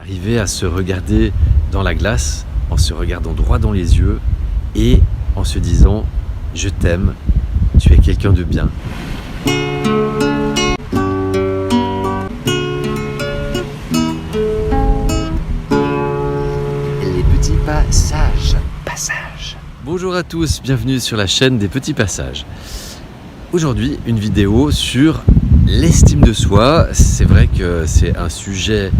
Arriver à se regarder dans la glace, en se regardant droit dans les yeux et en se disant « Je t'aime, tu es quelqu'un de bien ». Les petits passages. Bonjour à tous, bienvenue sur la chaîne des petits passages. Aujourd'hui, une vidéo sur l'estime de soi. C'est vrai que c'est un sujet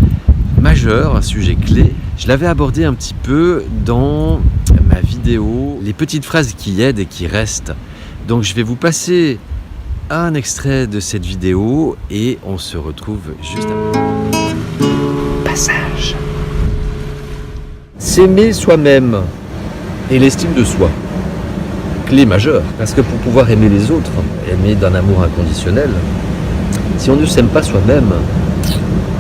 majeur, un sujet clé. Je l'avais abordé un petit peu dans ma vidéo, les petites phrases qui aident et qui restent. Donc je vais vous passer un extrait de cette vidéo et on se retrouve juste après. Passage. S'aimer soi-même et l'estime de soi. Clé majeure, parce que pour pouvoir aimer les autres, aimer d'un amour inconditionnel, si on ne s'aime pas soi-même,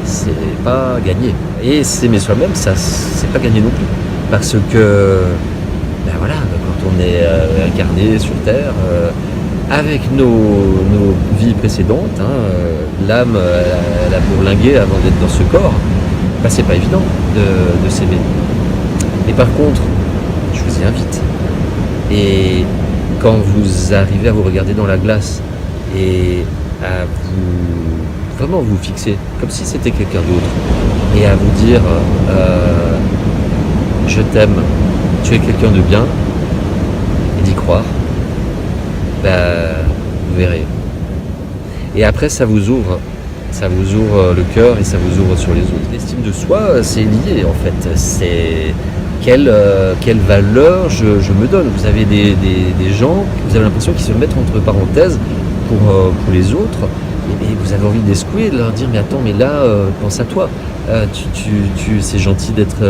c'est pas gagné. Et s'aimer soi-même, ça, c'est pas gagné non plus. Parce que, ben voilà, quand on est incarné sur Terre, avec nos vies précédentes, l'âme, elle a bourlingué avant d'être dans ce corps, ben c'est pas évident de s'aimer. Et par contre, je vous y invite. Et quand vous arrivez à vous regarder dans la glace et à vraiment vous fixer, comme si c'était quelqu'un d'autre, et à vous dire je t'aime, tu es quelqu'un de bien, et d'y croire, vous verrez. Et après ça vous ouvre le cœur et ça vous ouvre sur les autres. L'estime de soi, c'est lié en fait. C'est quelle valeur je me donne. Vous avez des gens, vous avez l'impression qu'ils se mettent entre parenthèses pour les autres, et vous avez envie de les secouer, de leur dire mais attends, mais là, pense à toi. C'est gentil d'être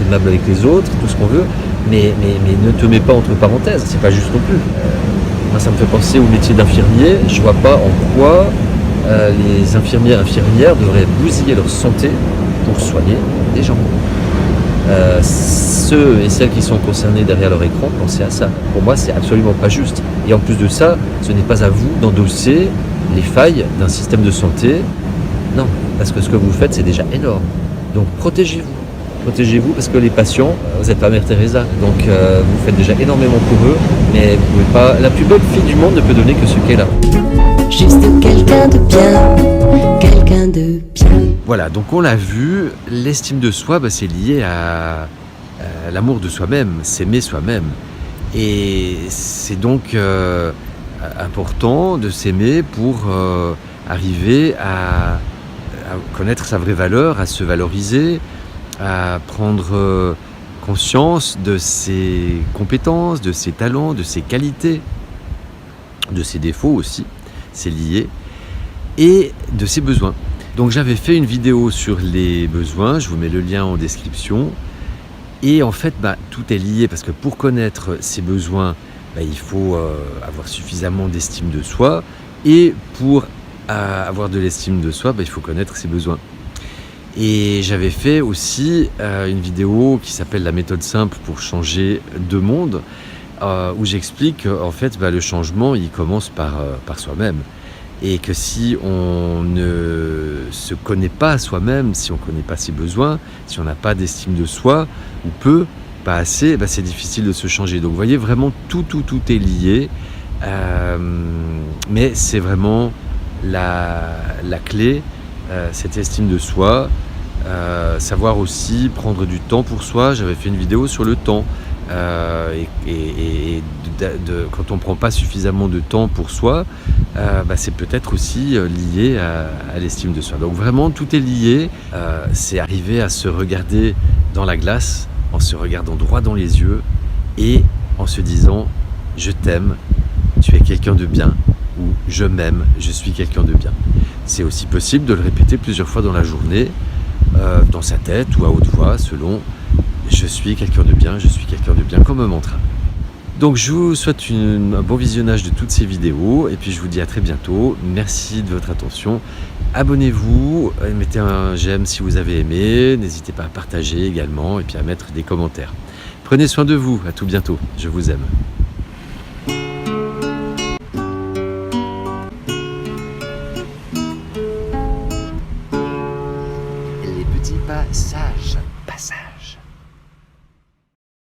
aimable avec les autres, tout ce qu'on veut, mais ne te mets pas entre parenthèses, c'est pas juste non plus. Moi, ça me fait penser au métier d'infirmier. Je vois pas en quoi les infirmières devraient bousiller leur santé pour soigner des gens. Ceux et celles qui sont concernés derrière leur écran, pensez à ça. Pour moi, c'est absolument pas juste. Et en plus de ça, ce n'est pas à vous d'endosser les failles d'un système de santé. Non, parce que ce que vous faites, c'est déjà énorme. Donc protégez-vous. Protégez-vous parce que les patients, vous n'êtes pas Mère Teresa. Donc vous faites déjà énormément pour eux, mais vous pouvez pas. La plus belle fille du monde ne peut donner que ce qu'elle a. Juste quelqu'un de bien, quelqu'un de bien. Voilà, donc on l'a vu, l'estime de soi, c'est lié à l'amour de soi-même, s'aimer soi-même. Et c'est donc important de s'aimer pour arriver à connaître sa vraie valeur, à se valoriser, à prendre conscience de ses compétences, de ses talents, de ses qualités, de ses défauts aussi, c'est lié, et de ses besoins. Donc j'avais fait une vidéo sur les besoins, je vous mets le lien en description. Et en fait, tout est lié parce que pour connaître ses besoins, il faut avoir suffisamment d'estime de soi. Et pour avoir de l'estime de soi, il faut connaître ses besoins. Et j'avais fait aussi une vidéo qui s'appelle « La méthode simple pour changer de monde » où j'explique en fait le changement, il commence par soi-même. Et que si on ne se connaît pas soi-même, si on ne connaît pas ses besoins, si on n'a pas d'estime de soi, ou peu, pas assez, c'est difficile de se changer. Donc vous voyez, vraiment tout est lié, mais c'est vraiment la clé, cette estime de soi, savoir aussi prendre du temps pour soi. J'avais fait une vidéo sur le temps, quand on ne prend pas suffisamment de temps pour soi, c'est peut-être aussi lié à l'estime de soi. Donc vraiment tout est lié, c'est arriver à se regarder dans la glace, en se regardant droit dans les yeux et en se disant « Je t'aime, tu es quelqu'un de bien » ou « Je m'aime, je suis quelqu'un de bien ». C'est aussi possible de le répéter plusieurs fois dans la journée, dans sa tête ou à haute voix, selon « Je suis quelqu'un de bien, je suis quelqu'un de bien » comme un mantra. Donc je vous souhaite un bon visionnage de toutes ces vidéos et puis je vous dis à très bientôt. Merci de votre attention. Abonnez-vous, mettez un j'aime si vous avez aimé, n'hésitez pas à partager également et puis à mettre des commentaires. Prenez soin de vous, à tout bientôt, je vous aime. Les petits passages. Passage.